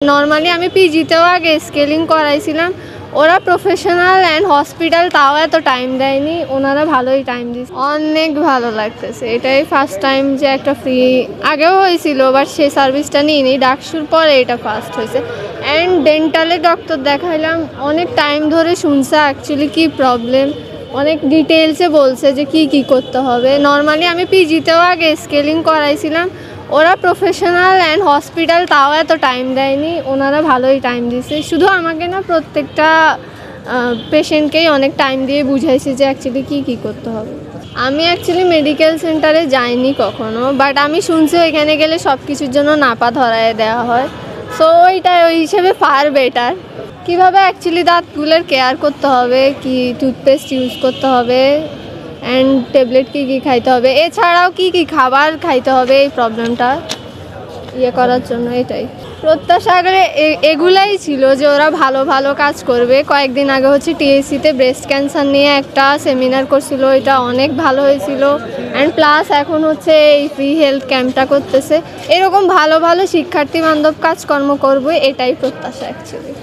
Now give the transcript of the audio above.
Normally আমি পিজিতেও আগে scaling করাইছিলাম, ওরা প্রফেশনাল অ্যান্ড হসপিটাল, তাও এত টাইম দেয়নি, ওনারা ভালোই টাইম দিচ্ছে, অনেক ভালো লাগতেছে। এটাই ফার্স্ট টাইম যে একটা ফ্রি, আগেও হয়েছিল বাট সেই সার্ভিসটা নিইনি, ডাকসুর পরে এটা ফার্স্ট হয়েছে। অ্যান্ড ডেন্টালে ডক্টর দেখাইলাম, অনেক টাইম ধরে শুনছে অ্যাকচুয়ালি কী প্রবলেম, অনেক ডিটেলসে বলছে যে কি করতে হবে। নর্মালি আমি পিজিতেও আগে স্কেলিং করাইছিলাম, ওরা প্রফেশনাল অ্যান্ড হসপিটাল, তাও এত টাইম দেয়নি, ওনারা ভালোই টাইম দিছে। শুধু আমাকে না, প্রত্যেকটা পেশেন্টকেই অনেক টাইম দিয়ে বুঝাইছে যে অ্যাকচুয়ালি কী করতে হবে। আমি অ্যাকচুয়ালি মেডিকেল সেন্টারে যাইনি কখনো, বাট আমি শুনছি ওইখানে গেলে সব কিছুর জন্য নাপা ধরায় দেওয়া হয়, সো ওই হিসেবে ফার বেটার। কীভাবে অ্যাকচুয়ালি দাঁতগুলোর কেয়ার করতে হবে, কি টুথপেস্ট ইউজ করতে হবে, অ্যান্ড ট্যাবলেট কী খাইতে হবে, এছাড়াও কি খাবার খাইতে হবে এই প্রবলেমটা করার জন্য। এটাই প্রত্যাশা করে এগুলাই ছিল যে ওরা ভালো কাজ করবে। কয়েকদিন আগে হচ্ছে টিএসসিতে ব্রেস্ট ক্যান্সার নিয়ে একটা সেমিনার করছিল, এটা অনেক ভালো হয়েছিল। অ্যান্ড প্লাস এখন হচ্ছে এই ফ্রি হেলথ ক্যাম্পটা করতেছে। এরকম ভালো শিক্ষার্থী বান্ধব কাজকর্ম করবে, এটাই প্রত্যাশা অ্যাকচুয়ালি।